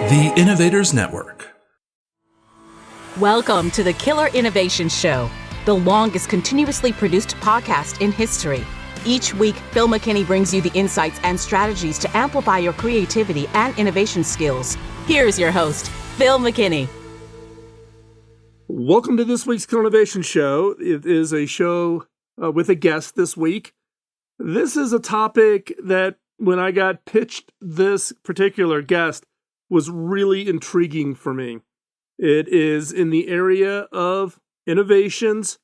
The Innovators Network. Welcome to the Killer Innovation Show, the longest continuously produced podcast in history. Each week, Phil McKinney brings you the insights and strategies to amplify your creativity and innovation skills. Here's your host, Phil McKinney. Welcome to this week's Killer Innovation Show. It is a show with a guest this week. This is a topic that, when I got pitched this particular guest, was really intriguing for me. It is in the area of innovations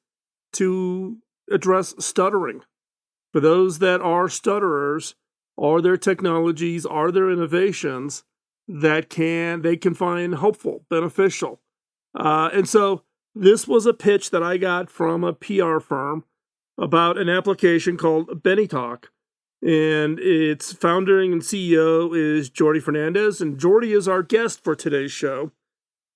to address stuttering. For those that are stutterers, are there technologies, are there innovations that they can find helpful, beneficial? And so this was a pitch that I got from a PR firm about an application called BeneTalk. And its founder and CEO is Jordi Fernandez, and Jordi is our guest for today's show.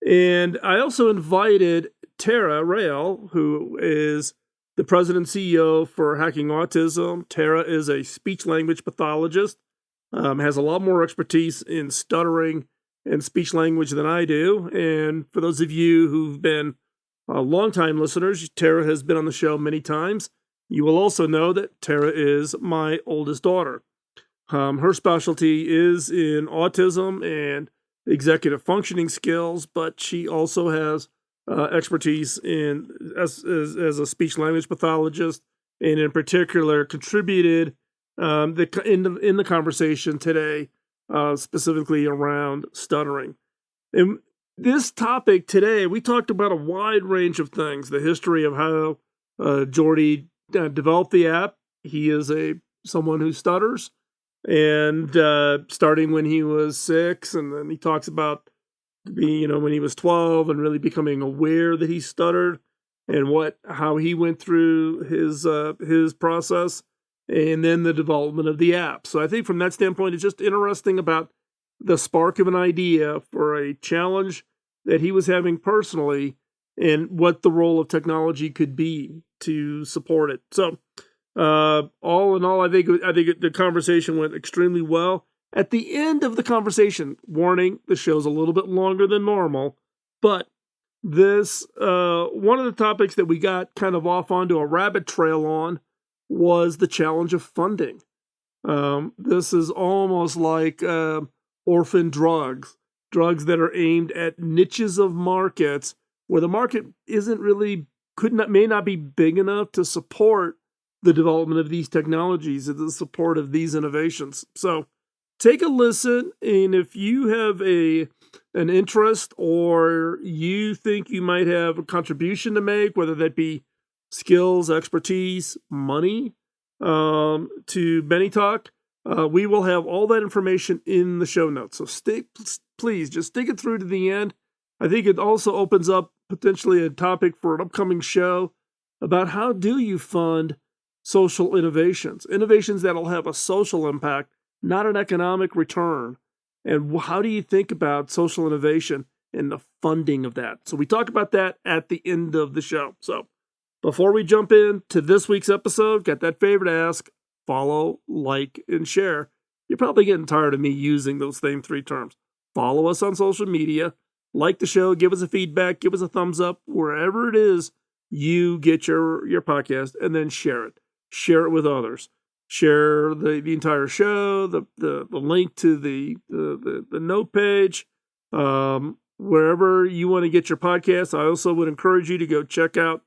And I also invited Tara Rael, who is the president and CEO for Hacking Autism. Tara is a speech-language pathologist, has a lot more expertise in stuttering and speech-language than I do. And for those of you who've been longtime listeners, Tara has been on the show many times. You will also know that Tara is my oldest daughter. Her specialty is in autism and executive functioning skills, but she also has expertise as a speech-language pathologist, and in particular contributed in the conversation today, specifically around stuttering. And this topic today, we talked about a wide range of things, the history of how Jordi developed the app. He is someone who stutters, and starting when he was 6, and then he talks about when he was 12 and really becoming aware that he stuttered, and how he went through his process, and then the development of the app. So I think from that standpoint, it's just interesting about the spark of an idea for a challenge that he was having personally, and what the role of technology could be to support it. So, all in all, I think the conversation went extremely well. At the end of the conversation, warning, the show's a little bit longer than normal, but this one of the topics that we got kind of off onto a rabbit trail on was the challenge of funding. This is almost like orphan drugs that are aimed at niches of markets where the market may not be big enough to support the development of these technologies and the support of these innovations. So take a listen, and if you have an interest, or you think you might have a contribution to make, whether that be skills, expertise, money, to BeneTalk, we will have all that information in the show notes. So please just stick it through to the end. I think it also opens up potentially a topic for an upcoming show about how do you fund social innovations that'll have a social impact, not an economic return. And how do you think about social innovation and the funding of that? So we talk about that at the end of the show. So before we jump into this week's episode, got that favor to ask: follow, like, and share. You're probably getting tired of me using those same 3 terms. Follow us on social media. Like the show, give us a feedback, give us a thumbs up, wherever it is you get your podcast, and then share it. Share it with others. Share the entire show, the link to the note page, wherever you want to get your podcast. I also would encourage you to go check out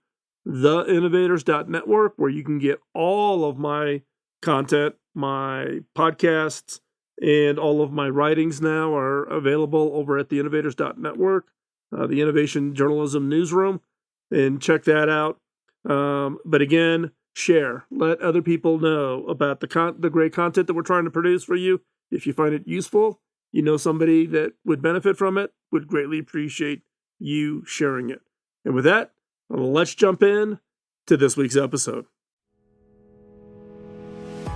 theinnovators.network, where you can get all of my content, my podcasts, and all of my writings now are available over at theinnovators.network, the Innovation Journalism Newsroom, and check that out. But again, share. Let other people know about the great content that we're trying to produce for you. If you find it useful, somebody that would benefit from it, would greatly appreciate you sharing it. And with that, let's jump in to this week's episode.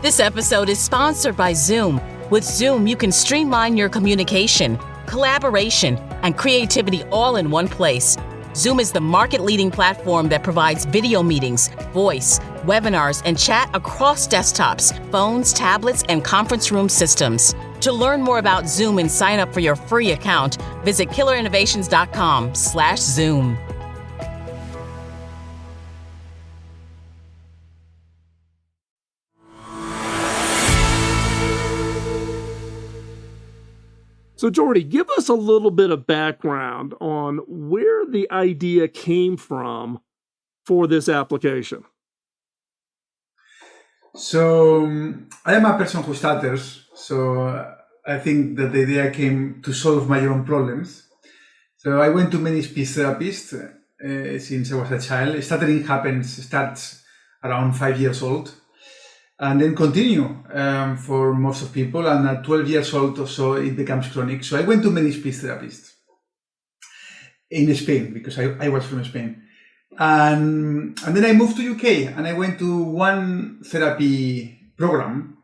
This episode is sponsored by Zoom. With Zoom, you can streamline your communication, collaboration, and creativity all in one place. Zoom is the market-leading platform that provides video meetings, voice, webinars, and chat across desktops, phones, tablets, and conference room systems. To learn more about Zoom and sign up for your free account, visit killerinnovations.com/Zoom. So, Jordi, give us a little bit of background on where the idea came from for this application. So, I am a person who stutters, so I think that the idea came to solve my own problems. So, I went to many speech therapists since I was a child. Stuttering starts around 5 years old, and then continue for most of people. And at 12 years old or so, it becomes chronic. So I went to many speech therapists in Spain, because I was from Spain. And then I moved to UK, and I went to one therapy program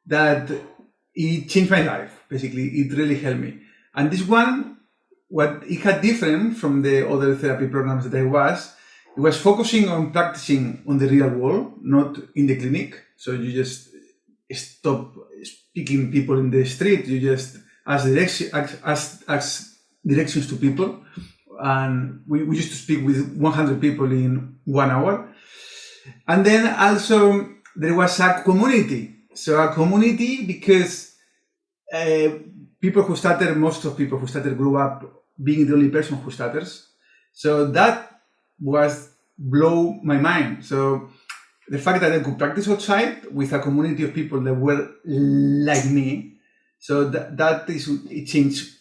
that it changed my life. Basically, it really helped me. And this one, what it had different from the other therapy programs that it was focusing on practicing on the real world, not in the clinic. So you just stop speaking people in the street. You just ask directions to people. And we used to speak with 100 people in 1 hour. And then also there was a community. So a community because most of people who stutter grew up being the only person who stutters. So that was blow my mind. So the fact that I could practice outside with a community of people that were like me, so it changed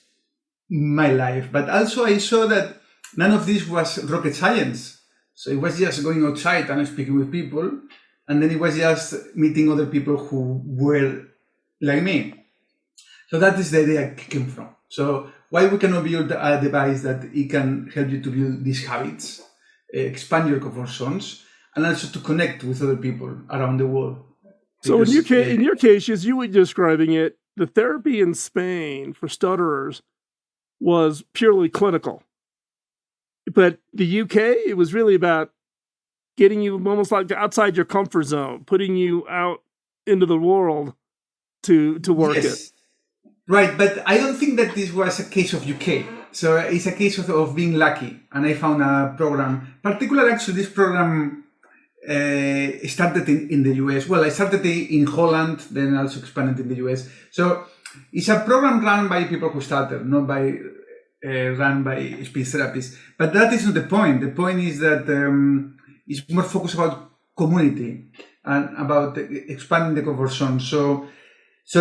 my life. But also I saw that none of this was rocket science. So it was just going outside and speaking with people, and then it was just meeting other people who were like me. So that is the idea I came from. So why we cannot build a device that it can help you to build these habits, expand your comfort zones, and also to connect with other people around the world. So in your case, as you were describing it, the therapy in Spain for stutterers was purely clinical. But the UK, it was really about getting you almost like outside your comfort zone, putting you out into the world to work it. Right, but I don't think that this was a case of UK. So it's a case of being lucky. And I found a program, particularly actually this program started in the US. Well, I started in Holland, then also expanded in the US. So it's a program run by people who stutter, not run by speech therapists. But that is not the point. The point is that it's more focused about community and about expanding the comfort zone. So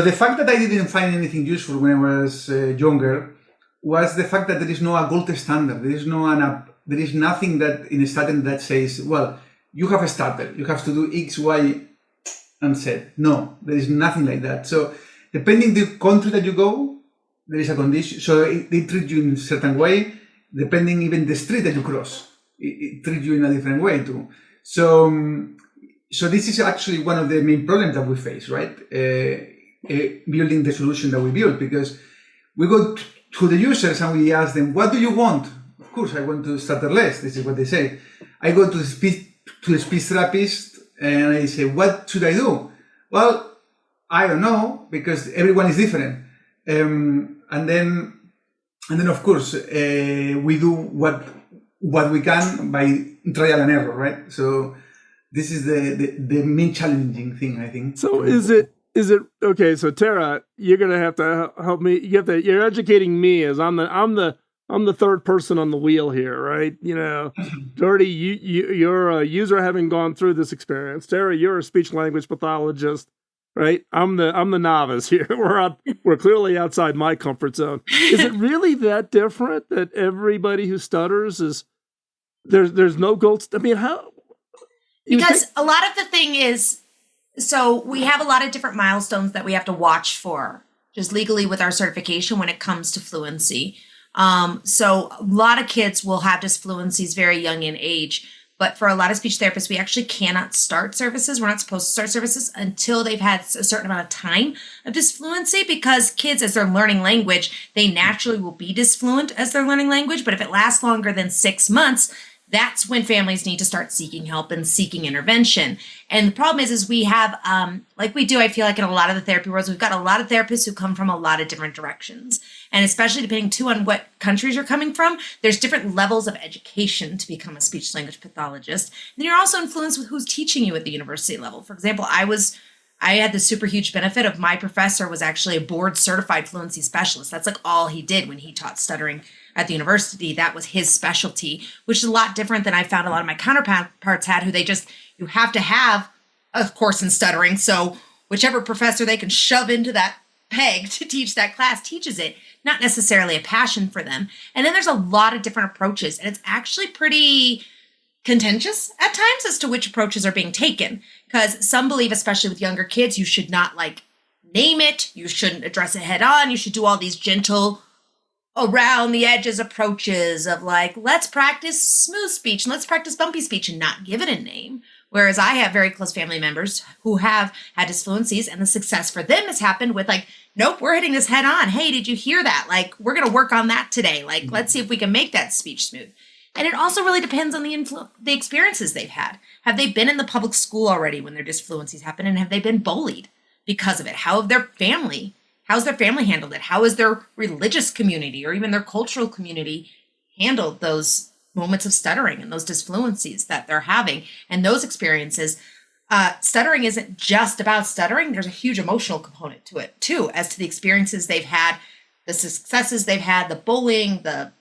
the fact that I didn't find anything useful when I was younger was the fact that there is no a gold standard. There is nothing that in a stutter that says, well, you have a stutter, you have to do X, Y, and Z. No, there is nothing like that. So depending the country that you go, there is a condition. So they treat you in a certain way, depending even the street that you cross. It treats you in a different way too. So this is actually one of the main problems that we face, right? Building the solution that we build, because we go to the users and we ask them, what do you want? Of course, I want to stutter less. This is what they say. I go to the speech therapist and I say, what should I do? Well, I don't know, because everyone is different. And then of course, we do what we can by trial and error, right? So this is the main challenging thing, I think. So is it okay? So Tara, you're gonna have to help me. You're educating me as I'm the third person on the wheel here, right? You know, Jordi, you're a user having gone through this experience. Tara, you're a speech language pathologist, right? I'm the novice here. We're clearly outside my comfort zone. Is it really that different that everybody who stutters is there's no gold? I mean, how? Because a lot of the thing is, so we have a lot of different milestones that we have to watch for just legally with our certification when it comes to fluency. So a lot of kids will have disfluencies very young in age, but for a lot of speech therapists, we actually cannot start services. We're not supposed to start services until they've had a certain amount of time of disfluency, because kids, as they're learning language, they naturally will be disfluent as they're learning language. But if it lasts longer than 6 months, that's when families need to start seeking help and seeking intervention. And the problem is we have, like we do, I feel like in a lot of the therapy worlds, we've got a lot of therapists who come from a lot of different directions. And especially depending too on what countries you're coming from, there's different levels of education to become a speech language pathologist. And you're also influenced with who's teaching you at the university level. For example, I had the super huge benefit of my professor was actually a board certified fluency specialist. That's like all he did when he taught stuttering at the university. That was his specialty, which is a lot different than I found a lot of my counterparts had, who you have to have a course in stuttering. So whichever professor they can shove into that peg to teach that class teaches it, not necessarily a passion for them. And then there's a lot of different approaches, and it's actually pretty contentious at times as to which approaches are being taken, because some believe, especially with younger kids, you should not name it, you shouldn't address it head on, you should do all these gentle around the edges approaches of let's practice smooth speech and let's practice bumpy speech and not give it a name. Whereas I have very close family members who have had disfluencies, and the success for them has happened with nope, we're hitting this head on. Hey, did you hear that? We're going to work on that today. Let's see if we can make that speech smooth. And it also really depends on the experiences they've had. Have they been in the public school already when their disfluencies happen? And have they been bullied because of it? How's their family handled it? How has their religious community or even their cultural community handled those moments of stuttering and those disfluencies that they're having and those experiences? Stuttering isn't just about stuttering. There's a huge emotional component to it too, as to the experiences they've had, the successes they've had, the bullying, the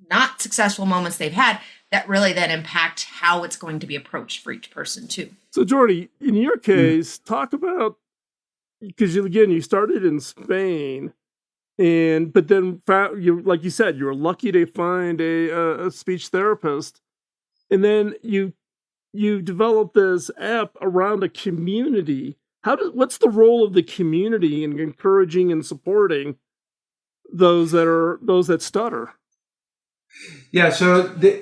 not successful moments they've had, that really then impact how it's going to be approached for each person too. So Jordi, in your case, talk about, because you started in Spain, but then like you said, you were lucky to find a speech therapist, and then you developed this app around a community. What's the role of the community in encouraging and supporting those that stutter? Yeah, so the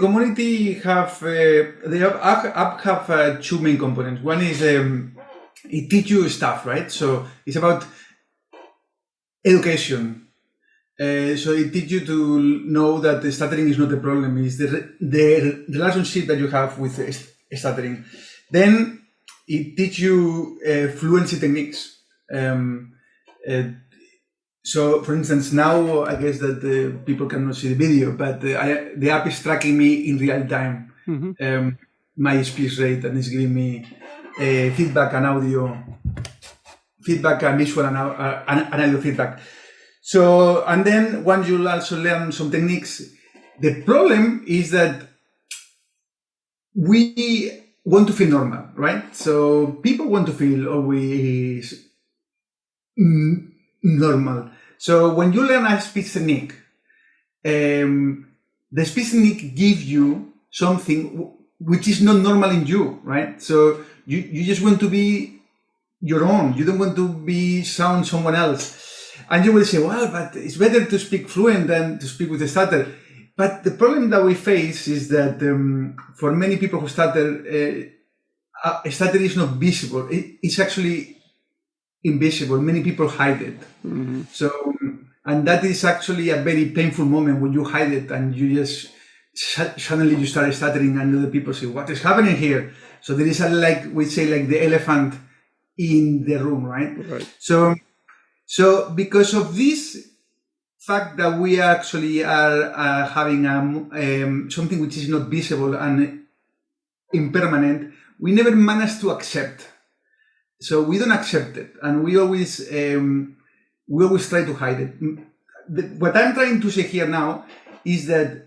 community the app have two main components. One is it teach you stuff, right? So it's about education. So it teach you to know that the stuttering is not a problem. It's the relationship that you have with stuttering. Then it teach you fluency techniques. So, for instance, now I guess that people cannot see the video, but the app is tracking me in real time, my speech rate, and it's giving me feedback and audio feedback and visual and audio feedback. So, and then once you'll also learn some techniques, the problem is that we want to feel normal, right? So people want to feel always normal. So when you learn a speech technique, the speech technique gives you something which is not normal in you, right? So you just want to be your own. You don't want to sound someone else. And you will say, well, but it's better to speak fluent than to speak with a stutter. But the problem that we face is that for many people who stutter, a stutter is not visible. It's actually invisible. Many people hide it. Mm-hmm. So, and that is actually a very painful moment when you hide it and you just suddenly you start stuttering and other people say, what is happening here? So there is we say the elephant in the room, right? So because of this fact that we actually are having something which is not visible and impermanent, we never manage to accept. So we don't accept it, and we always try to hide it. What I'm trying to say here now is that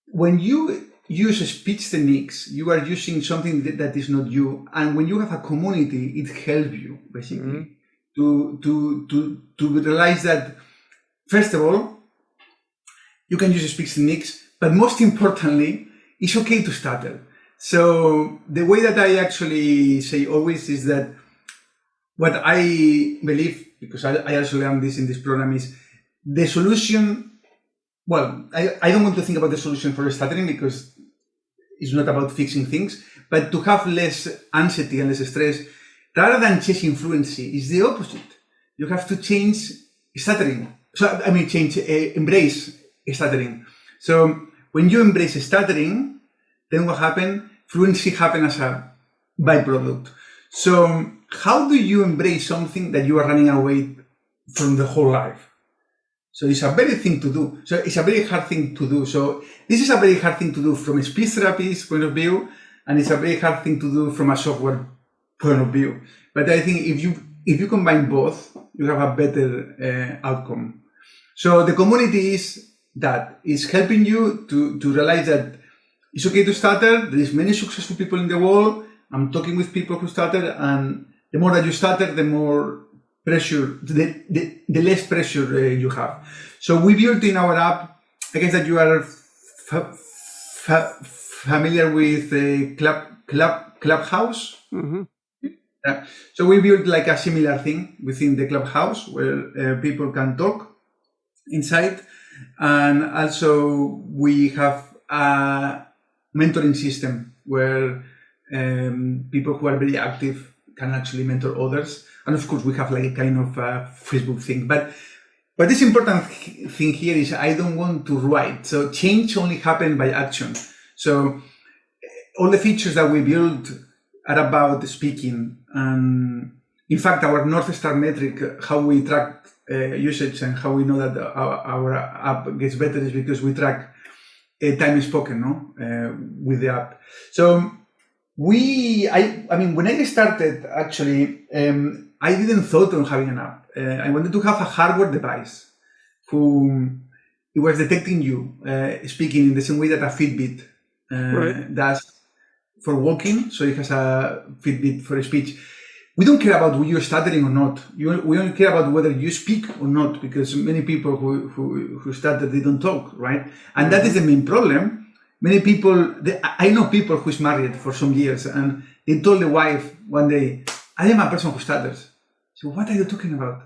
when you use speech techniques, you are using something that is not you, and when you have a community, it helps you basically to realize that first of all, you can use speech techniques, but most importantly, it's okay to stutter. So the way that I actually say always is that what I believe, because I also learned this in this program, is the solution. Well, I don't want to think about the solution for stuttering because it's not about fixing things, but to have less anxiety and less stress, rather than chasing fluency, is the opposite. You have to change stuttering. So, I mean, embrace stuttering. So when you embrace stuttering, then what happened? Fluency happened as a byproduct. So how do you embrace something that you are running away from the whole life? So it's a very thing to do. So it's a very hard thing to do. So this is a very hard thing to do from a speech therapist point of view, and it's a very hard thing to do from a software point of view. But I think if you combine both, you have a better outcome. So the community is helping you to realize that it's okay to stutter. There is many successful people in the world. I'm talking with people who stutter, and the more that you stutter, the more pressure, the less pressure you have. So we built in our app, I guess that you are familiar with Clubhouse. Mm-hmm. So we built like a similar thing within the Clubhouse where people can talk inside. And also we have a mentoring system where people who are very active can actually mentor others. And of course, we have like a kind of Facebook thing. But this important thing here is I don't want to write. So change only happens by action. So all the features that we build are about speaking. And in fact, our North Star metric, how we track usage and how we know that our app gets better is because we track time spoken, with the app. So I mean, when I started, actually, I didn't thought on having an app. I wanted to have a hardware device it was detecting you speaking in the same way that a Fitbit does for walking. So it has a Fitbit for speech. We don't care about whether you're stuttering or not. We only care about whether you speak or not, because many people who stutter, they don't talk, right? And that is the main problem. Many people, I know people who's married for some years, and they told the wife one day, I am a person who stutters. So what are you talking about?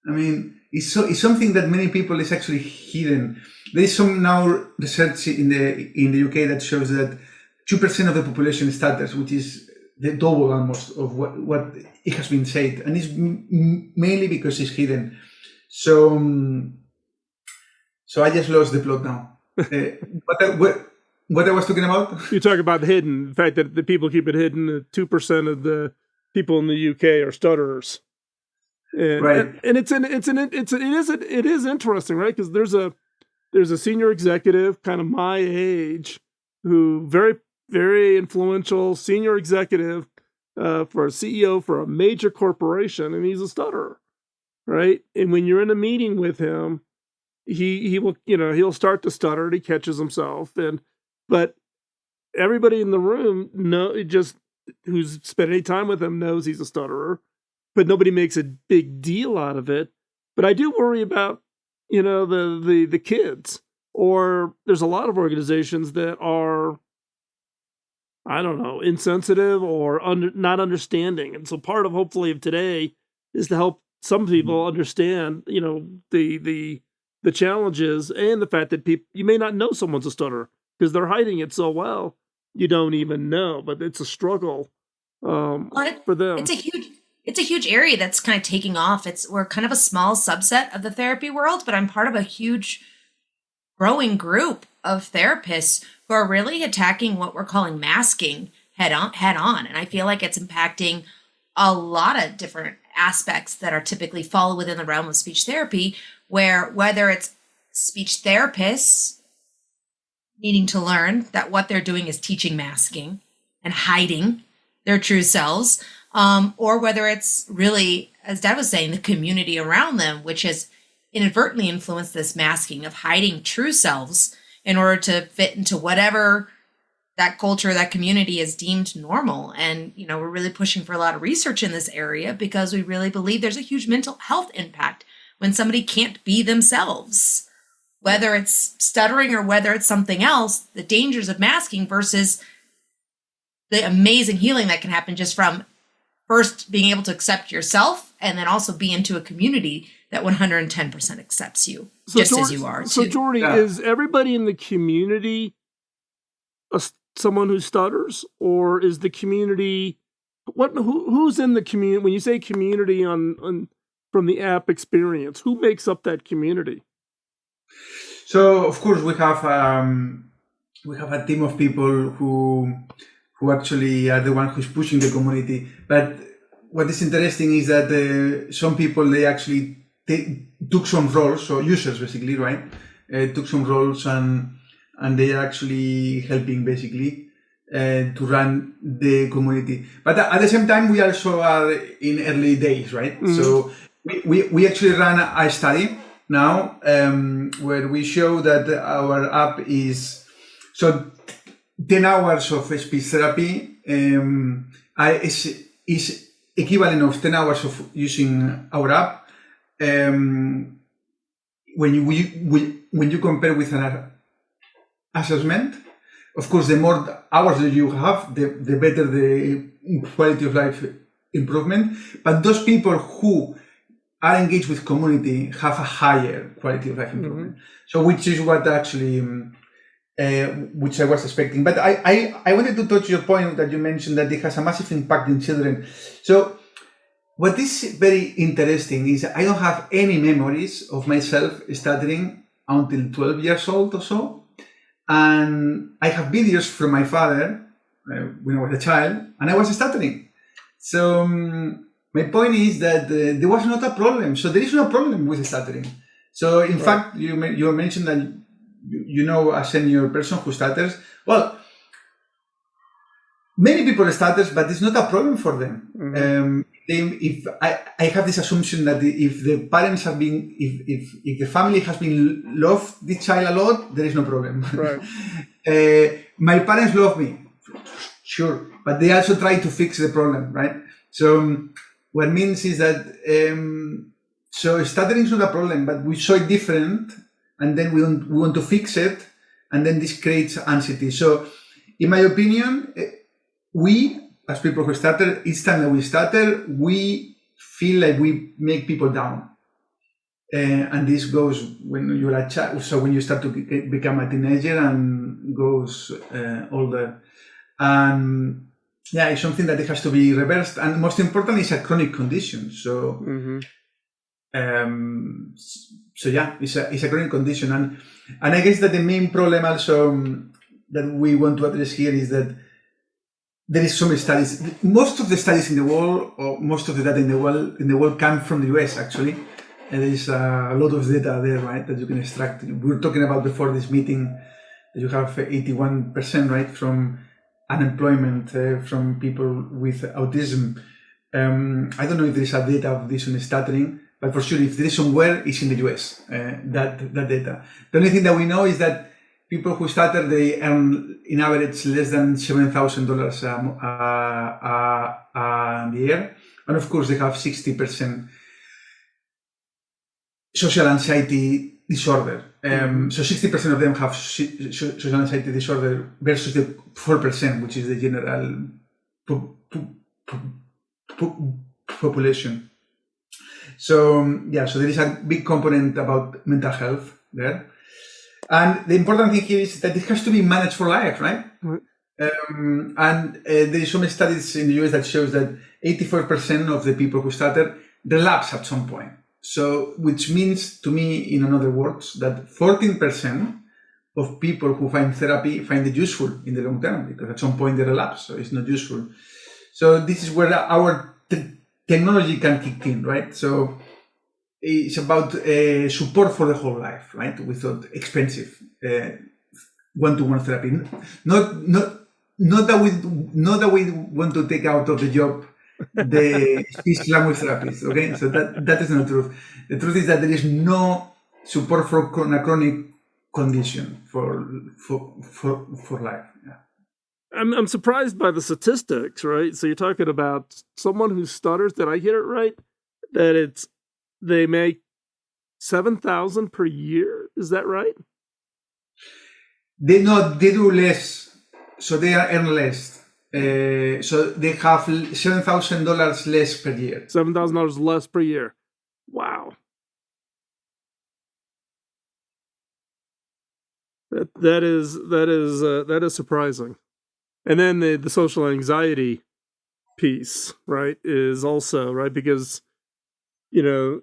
I mean, it's something that many people is actually hidden. There is some now research in the UK that shows that 2% of the population stutters, which is the double almost of what it has been said, and it's mainly because it's hidden. So I just lost the plot now. What I was talking about? You talk about the hidden, the fact that the people keep it hidden. 2% of the people in the UK are stutterers, right? And it is interesting, right? Because there's a senior executive, kind of my age, who very, very influential senior executive for a CEO for a major corporation, and he's a stutterer, right? And when you're in a meeting with him, he will, he'll start to stutter and he catches himself. But everybody in the room who's spent any time with him knows he's a stutterer, but nobody makes a big deal out of it. But I do worry about, the kids, or there's a lot of organizations that are, I don't know, insensitive or not understanding. And so part of hopefully of today is to help some people understand, the challenges and the fact that you may not know someone's a stutterer because they're hiding it so well, you don't even know, but it's a struggle for them. It's a huge area that's kind of taking off. We're kind of a small subset of the therapy world, but I'm part of a huge growing group of therapists who are really attacking what we're calling masking head on. And I feel like it's impacting a lot of different aspects that are typically fall within the realm of speech therapy, where whether it's speech therapists needing to learn that what they're doing is teaching masking and hiding their true selves, or whether it's really, as Dad was saying, the community around them, which has inadvertently influenced this masking of hiding true selves in order to fit into whatever that culture, that community is deemed normal. And, we're really pushing for a lot of research in this area because we really believe there's a huge mental health impact when somebody can't be themselves, whether it's stuttering or whether it's something else, the dangers of masking versus the amazing healing that can happen just from first being able to accept yourself and then also be into a community that 110% accepts you as you are. So Jordi, is everybody in the community someone who stutters, or is the community, who's in the community? When you say community from the app experience, who makes up that community? So of course we have a team of people who actually are the one who's pushing the community. But what is interesting is that some people, they actually took some roles, so users basically, right? Took some roles and they are actually helping basically to run the community. But at the same time, we also are in early days, right? Mm-hmm. So we actually run a study now where we show that our app is, so 10 hours of speech therapy is equivalent of 10 hours of using our app. When you compare with an assessment, of course, the more hours that you have, the better the quality of life improvement. But those people who are engaged with community have a higher quality of life improvement. Mm-hmm. So which is what actually, which I was expecting. But I wanted to touch your point that you mentioned that it has a massive impact in children. So what is very interesting is I don't have any memories of myself stuttering until 12 years old or so. And I have videos from my father when I was a child, and I was stuttering. So my point is that there was not a problem. So there is no problem with stuttering. So in fact, you mentioned that you know a senior person who stutters. Well, many people stutters, but it's not a problem for them. Mm-hmm. If I have this assumption that if the parents have been, if the family has been loved this child a lot, there is no problem. Right. My parents love me, sure, but they also try to fix the problem, right? So what it means is that so stuttering is not a problem, but we saw it different, and then we want to fix it, and then this creates anxiety. So, in my opinion, we, as people who stutter, each time that we stutter, we feel like we make people down. And this goes when you're a child, so when you start to become a teenager and goes older. And yeah, it's something that it has to be reversed. And most important, it's a chronic condition. So, so yeah, it's a chronic condition. And I guess that the main problem also that we want to address here is that there is so many studies. Most of the studies in the world, or most of the data in the world come from the US, actually. And there is a lot of data there, right, that you can extract. We were talking about before this meeting that you have 81%, right, from unemployment from people with autism. I don't know if there is a data of this on stuttering, but for sure, if there is somewhere, it's in the US, that data. The only thing that we know is that people who stutter, they earn, in average, less than $7,000 a year. And of course, they have 60% social anxiety disorder. So 60% of them have social anxiety disorder versus the 4%, which is the general population. So, yeah, so there is a big component about mental health there. And the important thing here is that it has to be managed for life, right? Mm-hmm. And there is some studies in the US that shows that 84% of the people who stutter relapse at some point. So, which means to me, in other words, that 14% of people who find therapy find it useful in the long term, because at some point they relapse, so it's not useful. So this is where our technology can kick in, right? So it's about support for the whole life, right? Without expensive one-to-one therapy. Not that we want to take out of the job the speech language therapists, okay? So that is not the truth. The truth is that there is no support for a chronic condition for life. Yeah. I'm surprised by the statistics, right? So you're talking about someone who stutters. Did I hear it right? That they make $7,000 per year. Is that right? They do less, so they earn less. So they have $7,000 less per year. $7,000 less per year. Wow. That is surprising. And then the social anxiety piece, right, is also right because, and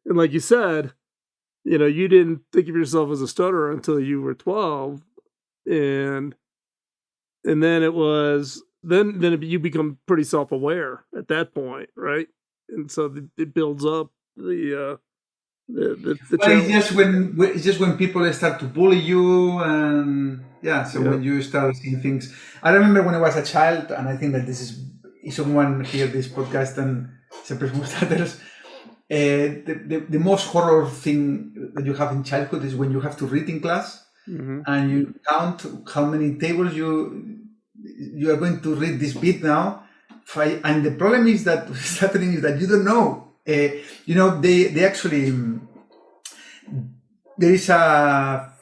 like you said, you didn't think of yourself as a stutterer until you were 12, and then it was then you become pretty self-aware at that point, right? And so it builds up the Well, challenge. it's just when people start to bully you, and when you start seeing things. I remember when I was a child, and I think that this is if someone hear this podcast and is a person who stutters. The most horror thing that you have in childhood is when you have to read in class, and you count how many tables you are going to read this bit now. And the problem is that stuttering is that you don't know. They actually there is a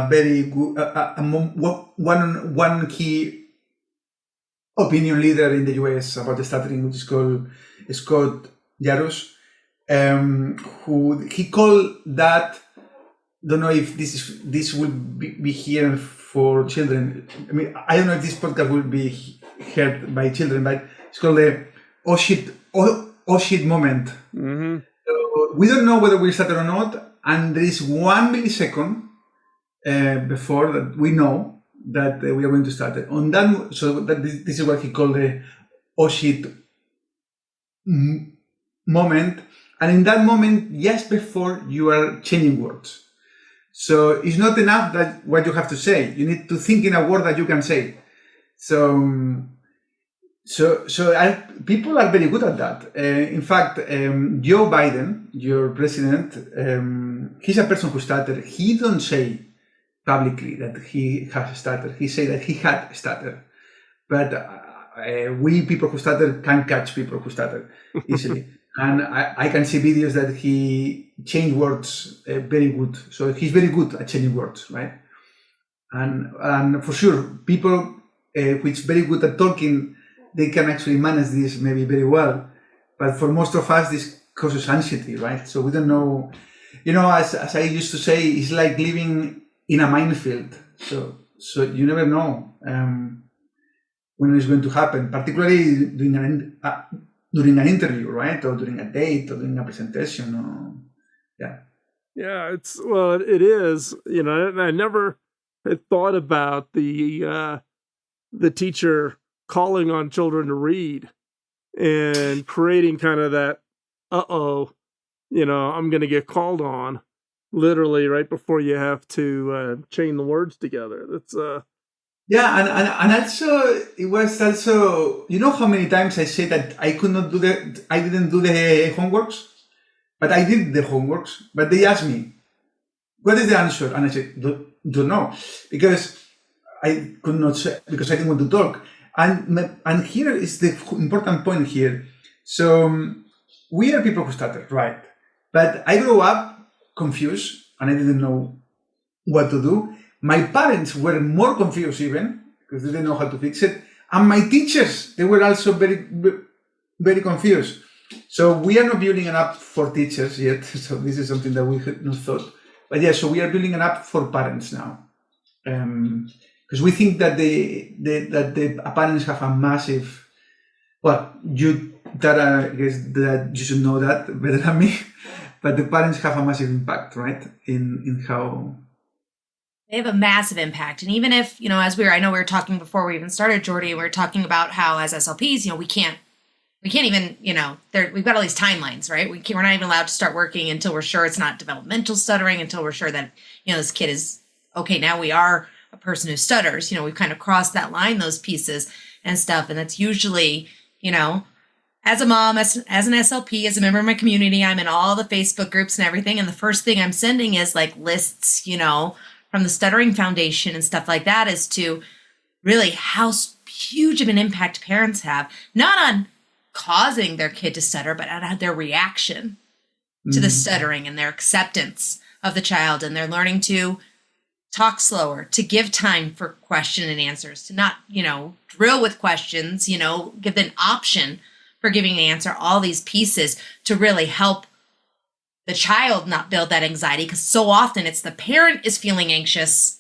very good one key opinion leader in the US about the stuttering, which is called Scott Yarus, who he called that. Don't know if this will be here for children. I mean, I don't know if this podcast will be heard by children, but it's called the oh shit moment. So we don't know whether we stutter or not, and there is 1 millisecond before that we know that we are going to stutter. On that, so that this is what he called the oh shit moment, and in that moment, just before, you are changing words. So it's not enough that what you have to say. You need to think in a word that you can say. So people are very good at that. In fact, Joe Biden, your president, he's a person who stuttered. He don't say publicly that he has stuttered. He say that he had stuttered. But we people who stutter can catch people who stutter easily. And I can see videos that he changed words very good. So he's very good at changing words, right? And for sure, people which very good at talking, they can actually manage this maybe very well. But for most of us, this causes anxiety, right? So we don't know. As I used to say, it's like living in a minefield. So you never know when it's going to happen, particularly during an interview, right? Or during a date, or during a presentation, Yeah, it is, and I never had thought about the teacher calling on children to read and creating kind of that, I'm going to get called on, literally right before you have to chain the words together. That's and also it was also, how many times I say that I didn't do the homeworks, but I did the homeworks, but they asked me, what is the answer? And I said, don't know, because I could not say, because I didn't want to talk. And here is the important point here. So we are people who stutter, right? But I grew up confused and I didn't know what to do. My parents were more confused even because they didn't know how to fix it. And my teachers, they were also very, very confused. So we are not building an app for teachers yet. So this is something that we had not thought. But yeah, so we are building an app for parents now. Because we think that the parents have a massive, I guess that you should know that better than me, but the parents have a massive impact, right? In how they have a massive impact. And even if, I know we were talking before we even started, Jordi, we were talking about how as SLPs, we can't even, we've got all these timelines, right? We're not even allowed to start working until we're sure it's not developmental stuttering, until we're sure that, this kid is, okay, now we are a person who stutters. We've kind of crossed that line, those pieces and stuff. And that's usually, as a mom, as an SLP, as a member of my community, I'm in all the Facebook groups and everything. And the first thing I'm sending is like lists, from the Stuttering Foundation and stuff like that, as to really how huge of an impact parents have, not on causing their kid to stutter, but on their reaction to the stuttering and their acceptance of the child, and their learning to talk slower, to give time for question and answers, to not, drill with questions, give an option for giving an answer, all these pieces to really help the child not build that anxiety, because so often it's the parent is feeling anxious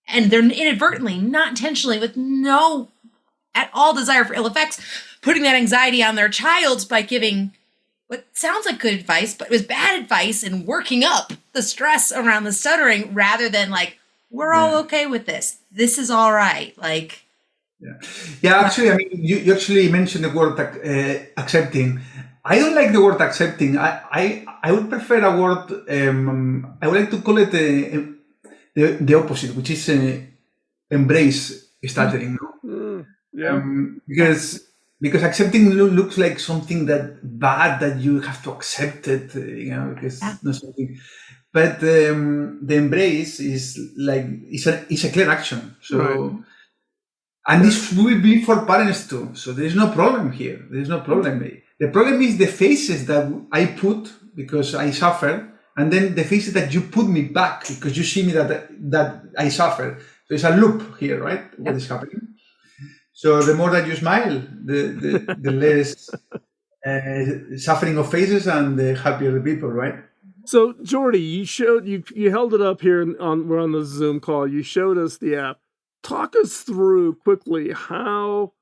and they're inadvertently, not intentionally, with no at all desire for ill effects, putting that anxiety on their child by giving what sounds like good advice, but it was bad advice in working up the stress around the stuttering rather than like, we're all okay with this. This is all right. Like, yeah. Actually, I mean, you actually mentioned the word accepting. I don't like the word accepting. I would prefer a word. I would like to call it the opposite, which is embrace stuttering. Yeah. Because accepting looks like something that bad that you have to accept it, because it's not something. But the embrace is like it's a clear action. So, Right. and this will be for parents too. So there is no problem here. There is no problem. The problem is the faces that I put because I suffer, and then the faces that you put me back because you see me that I suffer. So it's a loop here, right? What is happening? So the more that you smile, the less suffering of faces and the happier the people, right? So Jordi, you held it up here we're on the Zoom call. You showed us the app. Talk us through quickly how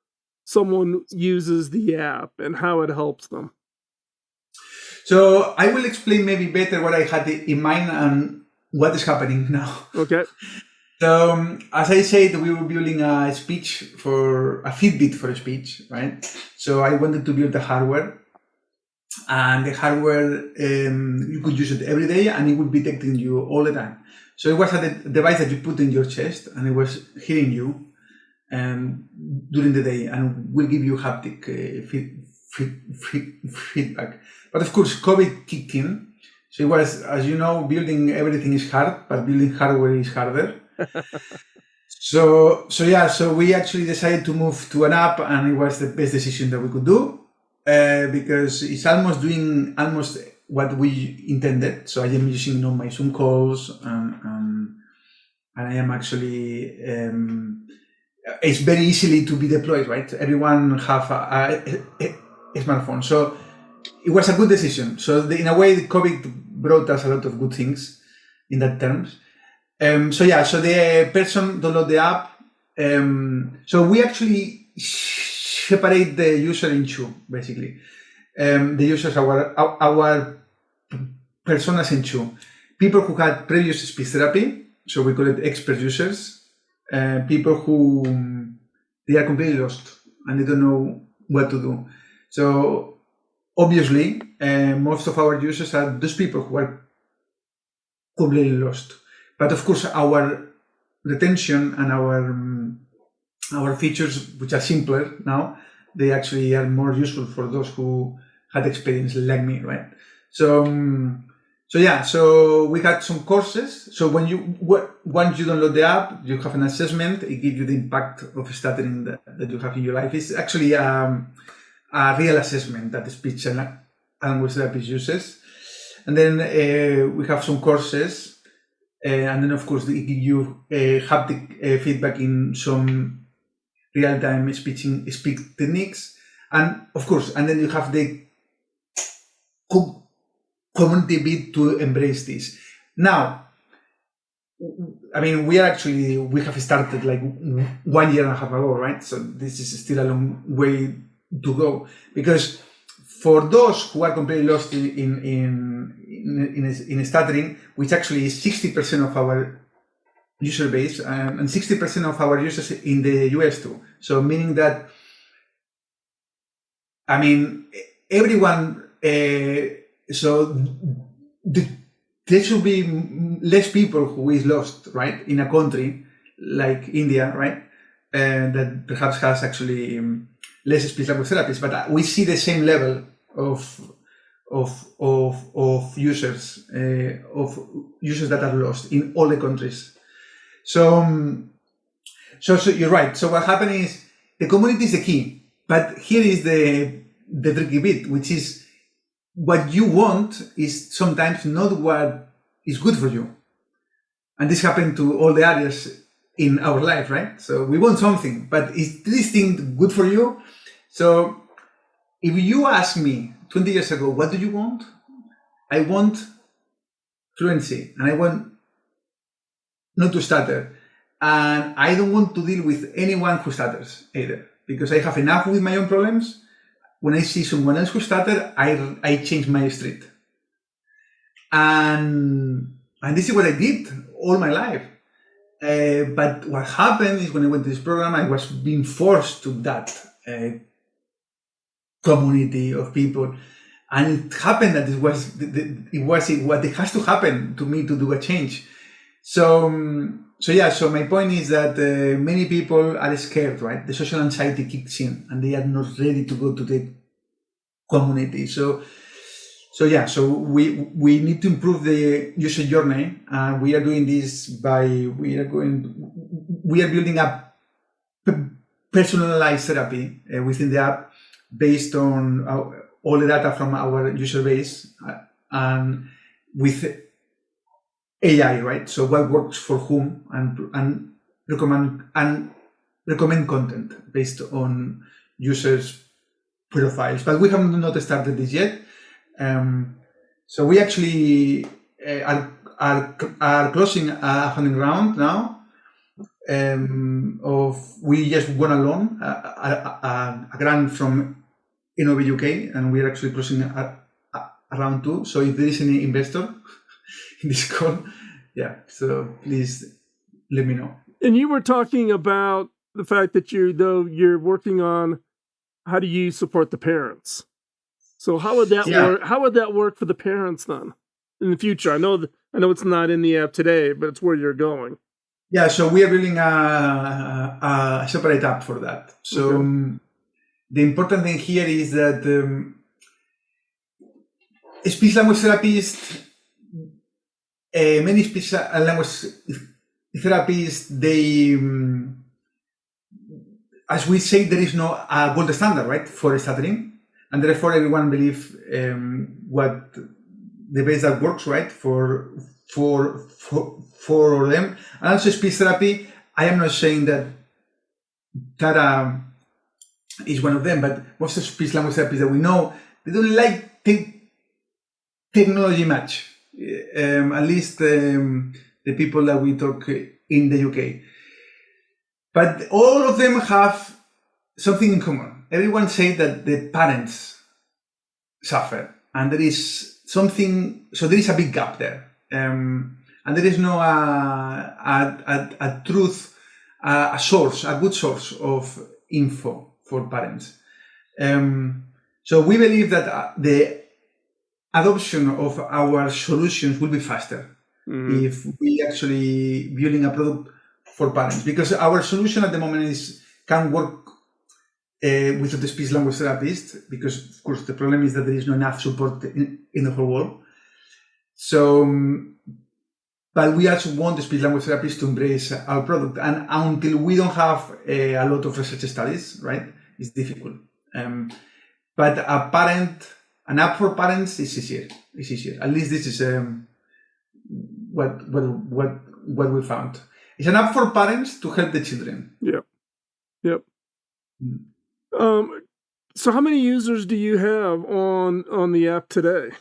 someone uses the app and how it helps them. So I will explain maybe better what I had in mind and what is happening now. Okay. So, as I said, we were building a Fitbit for a speech, right? So I wanted to build the hardware, and the hardware, you could use it every day and it would be detecting you all the time. So it was a device that you put in your chest and it was hearing you during the day and will give you haptic feedback. But of course, COVID kicked in. So it was, as you know, building everything is hard, but building hardware is harder. So we actually decided to move to an app, and it was the best decision that we could do because it's doing almost what we intended. So I am using my Zoom calls, and I am actually it's very easily to be deployed, right? Everyone have a smartphone, so it was a good decision. So in a way, COVID brought us a lot of good things in that terms. So the person download the app. So we actually separate the user in two, basically. The users are our personas in two. People who had previous speech therapy, so we call it expert users. People who they are completely lost and they don't know what to do. So obviously, most of our users are those people who are completely lost. But of course, our retention and our features, which are simpler now, they actually are more useful for those who had experience like me, right? So we had some courses. So once you download the app, you have an assessment. It gives you the impact of stuttering that you have in your life. It's actually a real assessment that the speech and language therapist uses. And then we have some courses. And then, of course, they give you haptic feedback in some real-time speech techniques. And, of course, and then you have the community bit to embrace this. Now, I mean, we have started like 1 year and a half ago, right? So this is still a long way to go. Because for those who are completely lost in stuttering, which actually is 60% of our user base and 60% of our users in the US too. So meaning that, I mean, everyone, so there should be less people who is lost, right? In a country like India, right? That perhaps has actually less speech language therapists, but we see the same level of users that are lost in all the countries. So you're right. So what happened is the community is the key, but here is the tricky bit, which is what you want is sometimes not what is good for you, and this happened to all the areas in our life, right? So we want something, but is this thing good for you? So if you ask me 20 years ago, what do you want? I want fluency, and I want not to stutter. And I don't want to deal with anyone who stutters either, because I have enough with my own problems when I see someone else who stutter, I change my street. And this is what I did all my life. But what happened is when I went to this program, I was being forced to that community of people. And it happened that it was what it has to happen to me to do a change. So my point is that many people are scared, right? The social anxiety kicks in and they are not ready to go to the community. So we need to improve the user journey. We are doing this we are building a personalized therapy within the app based on all the data from our user base and with AI, right? So what works for whom and recommend content based on users' profiles. But we have not started this yet. So we actually are closing a funding round now. We just won a loan, a grant from Innovating UK, and we are actually closing a round 2. So if there is any investor in this call, so please let me know. And you were talking about the fact that you're working on how do you support the parents. So how would that work? How would that work for the parents then in the future? I know it's not in the app today, but it's where you're going. Yeah, so we are building a separate app for that. So the important thing here is that speech language therapists, many speech language therapists, they, as we say, there is no gold standard, right, for stuttering. And therefore, everyone believes what the best that works, right, for them. And also speech therapy, I am not saying that is one of them, but most of speech language therapists that we know, they don't like technology much. At least the people that we talk in the UK. But all of them have something in common. Everyone says that the parents suffer, and there is something. So there is a big gap there, and there is no a truth, a good source of info for parents. So we believe that the adoption of our solutions will be faster if we actually building a product for parents, because our solution at the moment can work with the speech language therapist, because of course the problem is that there is not enough support in the whole world. So, but we also want the speech language therapist to embrace our product, and until we don't have a lot of research studies, right, it's difficult. But an app for parents is easier. It's easier. At least this is what we found. It's an app for parents to help the children. Yep. So how many users do you have on the app today?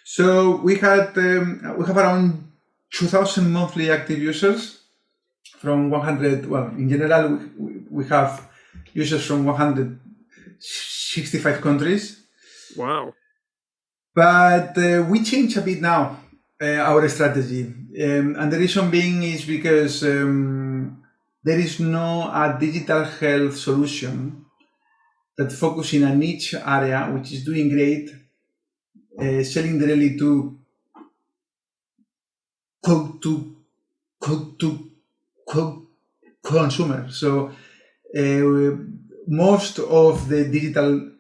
So we have around 2,000 monthly active users from 100. Well, in general, we have users from 165 countries. Wow! But we changed a bit now our strategy, and the reason being is because there is no a digital health solution that focuses in a niche area, which is doing great, selling directly to consumers. So most of the digital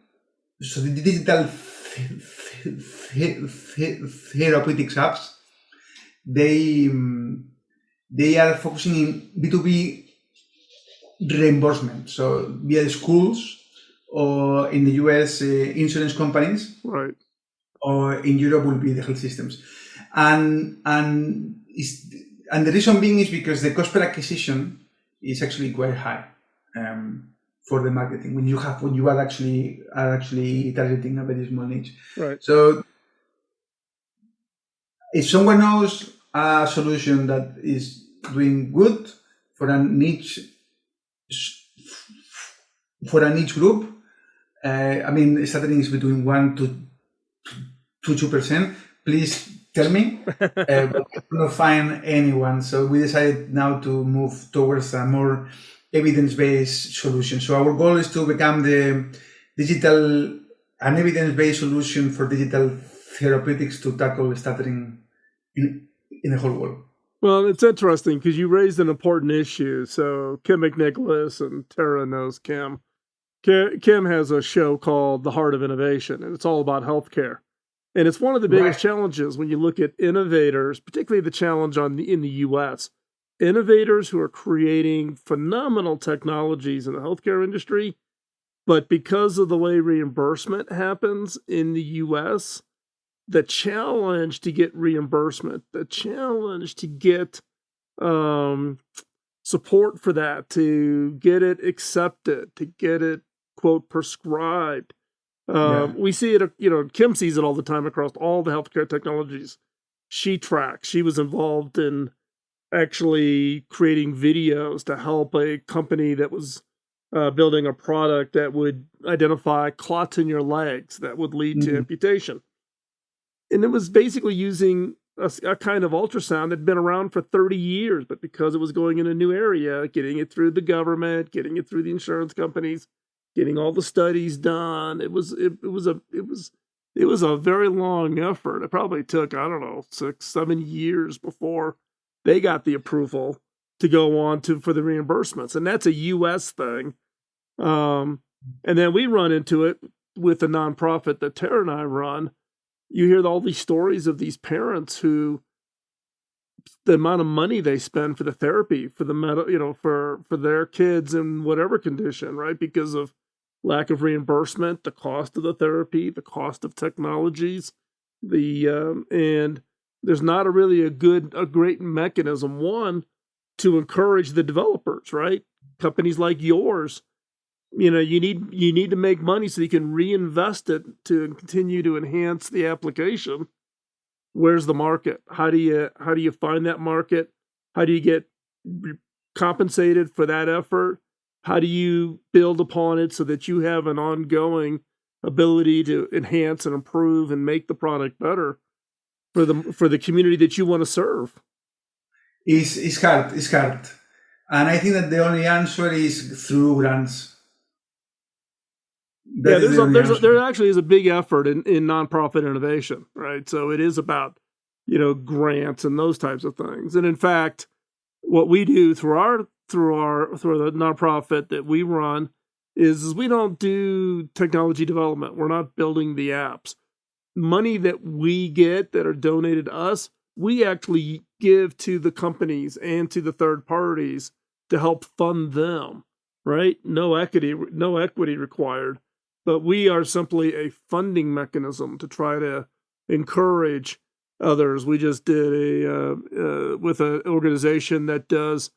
therapeutics apps, they are focusing in B2B reimbursement. So via schools, or in the US, insurance companies, right, or in Europe will be the health systems. And the reason being is because the cost per acquisition is actually quite high for the marketing when you are actually targeting a very small niche. Right. So if someone knows a solution that is doing good for a niche group, I mean, stuttering is between 1 to 2%. Please tell me. But I couldn't find anyone. So we decided now to move towards a more evidence-based solution. So our goal is to become an evidence-based solution for digital therapeutics to tackle stuttering in the whole world. Well, it's interesting because you raised an important issue. So Kim McNicholas and Tara knows Kim. Kim has a show called The Heart of Innovation, and it's all about healthcare. And it's one of the biggest challenges when you look at innovators, particularly the challenge in the U.S. Innovators who are creating phenomenal technologies in the healthcare industry, but because of the way reimbursement happens in the U.S., the challenge to get reimbursement, the challenge to get support for that, to get it accepted, to get it, quote, prescribed. We see it, Kim sees it all the time across all the healthcare technologies she tracks. She was involved in actually creating videos to help a company that was building a product that would identify clots in your legs that would lead to amputation. And it was basically using a kind of ultrasound that had been around for 30 years, but because it was going in a new area, getting it through the government, getting it through the insurance companies, getting all the studies done, it was a very long effort. It probably took, 6-7 years before they got the approval to go on for the reimbursements, and that's a U.S. thing. And then we run into it with the nonprofit that Tara and I run. You hear all these stories of these parents who, the amount of money they spend for the therapy, for the for their kids in whatever condition, right? Because of lack of reimbursement, the cost of the therapy, the cost of technologies, and there's not a great mechanism, one, to encourage the developers, right? Companies like yours, you need to make money so you can reinvest it to continue to enhance the application. Where's the market? How do you find that market? How do you get compensated for that effort? How do you build upon it so that you have an ongoing ability to enhance and improve and make the product better for the community that you want to serve? It's hard. And I think that the only answer is through grants. There actually is a big effort in nonprofit innovation, right? So it is about, grants and those types of things. And in fact, what we do through the nonprofit that we run is we don't do technology development. We're not building the apps. Money that we get that are donated to us, we actually give to the companies and to the third parties to help fund them, right? No equity required. But we are simply a funding mechanism to try to encourage others. We just did with an organization that does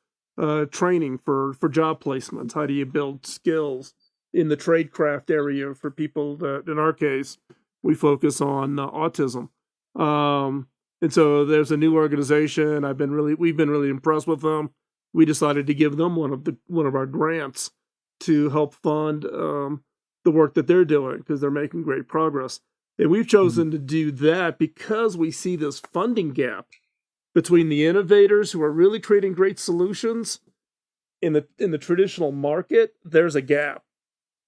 training for job placements. How do you build skills in the tradecraft area for people that, in our case, we focus on autism. And so there's a new organization. We've been really impressed with them. We decided to give them one of our grants to help fund the work that they're doing because they're making great progress. And we've chosen to do that because we see this funding gap between the innovators who are really creating great solutions in the traditional market. There's a gap,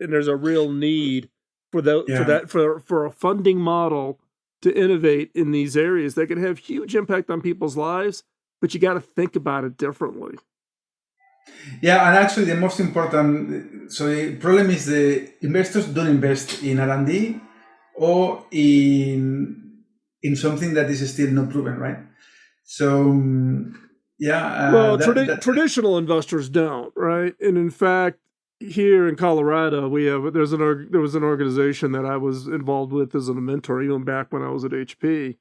and there's a real need for a funding model to innovate in these areas that can have huge impact on people's lives, but you got to think about it differently. Yeah, and actually the most important, so the problem is the investors don't invest in R&D or in something that is still not proven, right? So, traditional investors don't, right? And in fact, here in Colorado, there was an organization that I was involved with as a mentor even back when I was at HP,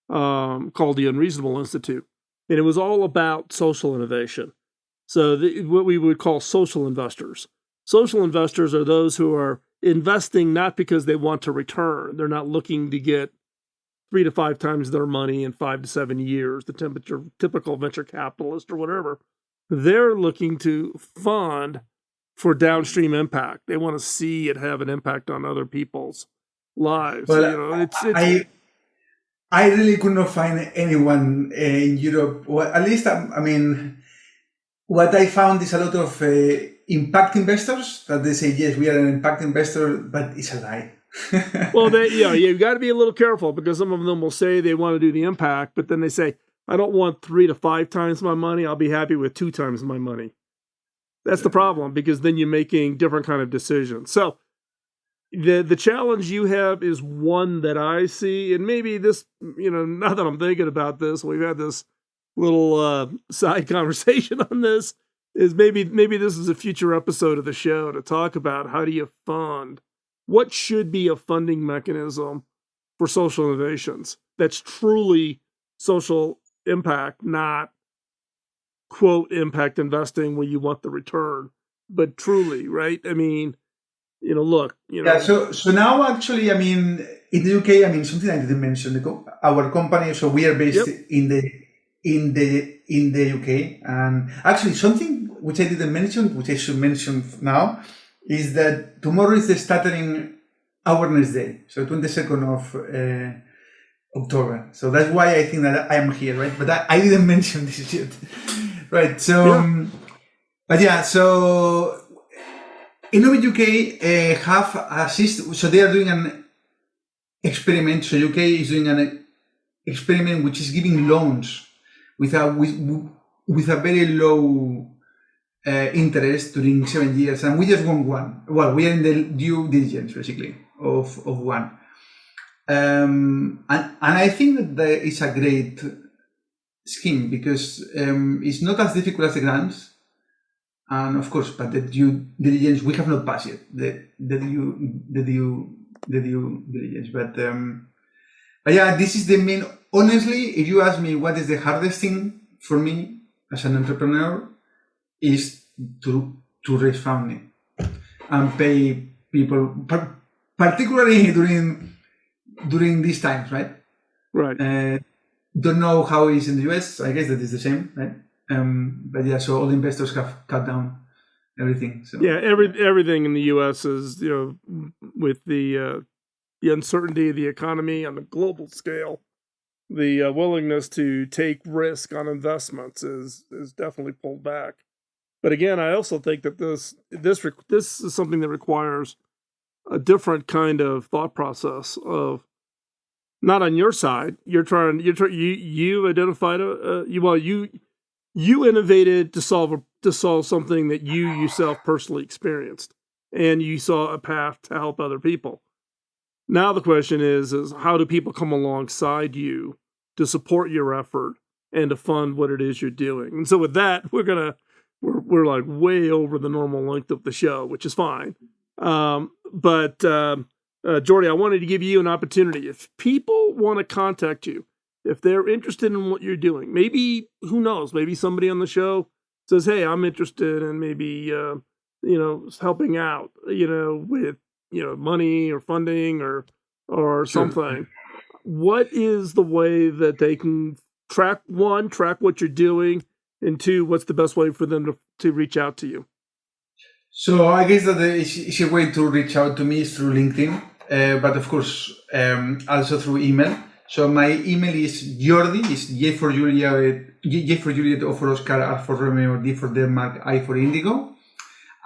called the Unreasonable Institute, and it was all about social innovation. So what we would call social investors. Social investors are those who are investing not because they want to return. They're not looking to get 3 to 5 times their money in 5 to 7 years, the typical venture capitalist or whatever. They're looking to fund for downstream impact. They want to see it have an impact on other people's lives. Well, It's I really could not find anyone in Europe. Well, at least, I mean, what I found is a lot of impact investors that they say, yes, we are an impact investor, but it's a lie. Well, you've got to be a little careful, because some of them will say they want to do the impact, but then they say, I don't want 3 to 5 times my money. I'll be happy with 2 times my money. That's the problem, because then you're making different kind of decisions. So the challenge you have is one that I see, and maybe this, now that I'm thinking about this, we've had this little side conversation on this, is maybe this is a future episode of the show to talk about how do you fund, what should be a funding mechanism for social innovations that's truly social impact, not quote impact investing where you want the return, but truly, right? I mean, look, Yeah. So now actually, I mean, in the UK, I mean, something I didn't mention, our company. So we are based in the UK, and actually something which I didn't mention, which I should mention now, is that tomorrow is the Stuttering Awareness Day. So 22nd of October. So that's why I think that I am here, right? But I didn't mention this yet. Right. So, but yeah, so Innovate UK have a system. So they are doing an experiment. So UK is doing an experiment which is giving loans with a very low interest during 7 years, and we just won one. Well, we are in the due diligence basically of one. And I think that it's a great scheme, because it's not as difficult as the grants, and of course, but the due diligence we have not passed yet. The due diligence, but yeah, this is the main. Honestly, if you ask me, what is the hardest thing for me as an entrepreneur, is to raise funding and pay people, particularly during these times, right? Right. Don't know how it is in the US. I guess that is the same, right? But yeah, so all the investors have cut down everything. So yeah, everything in the US is, with the uncertainty of the economy on the global scale, the willingness to take risk on investments is definitely pulled back. But again, I also think that this is something that requires a different kind of thought process of, not on your side. You identified you innovated to solve something that you yourself personally experienced, and you saw a path to help other people. Now the question is how do people come alongside you to support your effort and to fund what it is you're doing? And so with that, we're like way over the normal length of the show, which is fine. But Jordi, I wanted to give you an opportunity. If people want to contact you, if they're interested in what you're doing, maybe, who knows, maybe somebody on the show says, hey, I'm interested in maybe, helping out, with, money or funding or something. What is the way that they can track what you're doing, and 2, what's the best way for them to reach out to you? So I guess that the easy way to reach out to me is through LinkedIn, but of course, also through email. So my email is Jordi, is J for Juliet, O for Oscar, R for Romeo, D for Denmark, I for Indigo,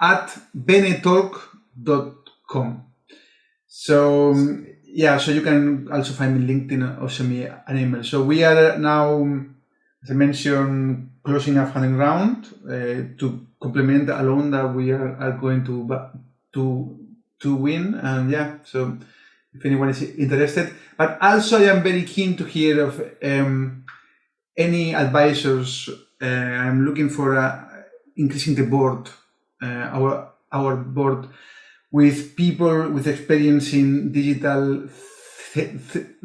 at BeneTalk.com. So yeah, so you can also find me LinkedIn or send me an email. So we are now, as I mentioned, closing a funding round to complement a loan that we are going to win. And yeah, so if anyone is interested, but also I am very keen to hear of any advisors. I'm looking for increasing the board, our board, with people with experience in digital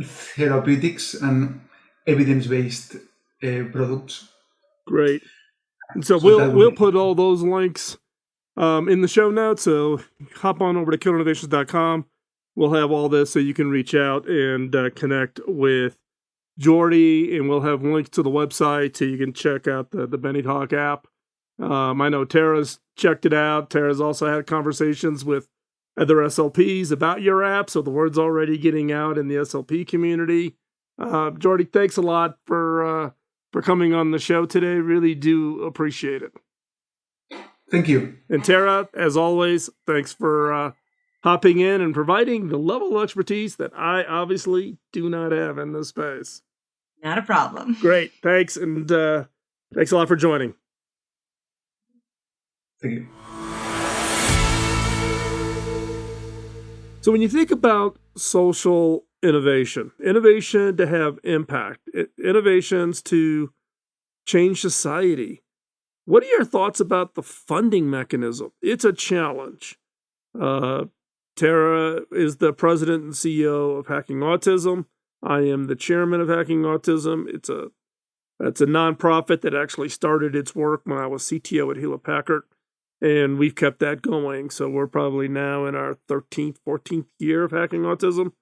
therapeutics and evidence-based products. Great. And so we'll put all those links in the show notes. So hop on over to killerinnovations.com. We'll have all this so you can reach out and connect with Jordi, and we'll have links to the website so you can check out the BeneTalk app I know Tara's checked it out. Tara's also had conversations with other SLPs about your app, so the word's already getting out in the SLP community. Jordi, thanks a lot for coming on the show today. Really do appreciate it. Thank you. And Tara, as always, thanks for hopping in and providing the level of expertise that I obviously do not have in this space. Not a problem. Great. Thanks. And thanks a lot for joining. Thank you. So when you think about social innovation to have impact, innovations to change society, what are your thoughts about the funding mechanism? It's a challenge. Tara is the president and CEO of Hacking Autism. I am the chairman of Hacking Autism. It's a nonprofit that actually started its work when I was CTO at Hewlett Packard, and we've kept that going. So we're probably now in our 13th, 14th year of Hacking Autism,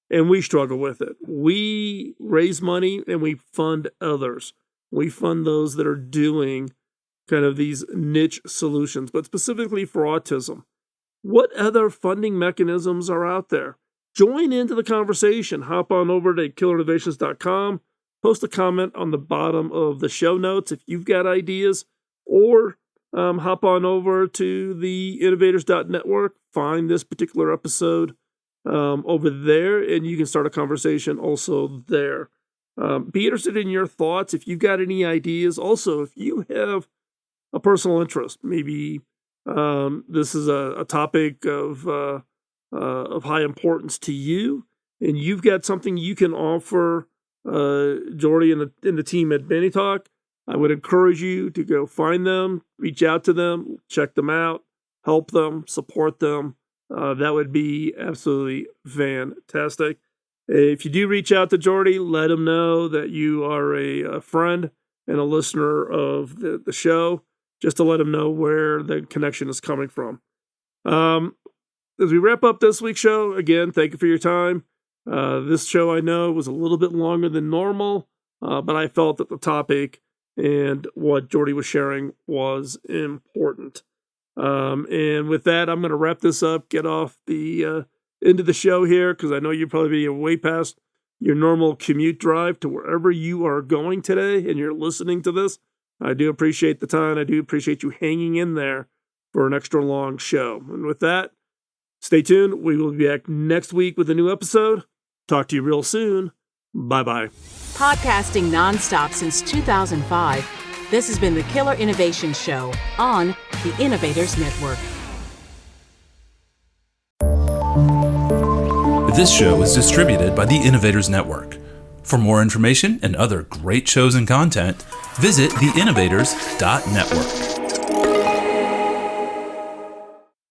and we struggle with it. We raise money and we fund others. We fund those that are doing kind of these niche solutions, but specifically for autism. What other funding mechanisms are out there? Join into the conversation. Hop on over to killerinnovations.com. Post a comment on the bottom of the show notes if you've got ideas, or hop on over to the innovators.network. Find this particular episode over there, and you can start a conversation also there. Be interested in your thoughts if you've got any ideas. Also, if you have a personal interest, maybe this is a topic of high importance to you, and you've got something you can offer Jordi and the team at BeneTalk, I would encourage you to go find them, reach out to them, check them out, help them, support them. That would be absolutely fantastic. If you do reach out to Jordi, let him know that you are a friend and a listener of the show, just to let him know where the connection is coming from. As we wrap up this week's show, again, thank you for your time. This show, I know, was a little bit longer than normal, but I felt that the topic and what Jordi was sharing was important. And with that, I'm going to wrap this up, get off the end of the show here, because I know you're probably way past your normal commute drive to wherever you are going today, and you're listening to this. I do appreciate the time. I do appreciate you hanging in there for an extra long show. And with that, stay tuned. We will be back next week with a new episode. Talk to you real soon. Bye-bye. Podcasting nonstop since 2005, this has been the Killer Innovation Show on the Innovators Network. This show is distributed by the Innovators Network. For more information and other great shows and content, visit theinnovators.network.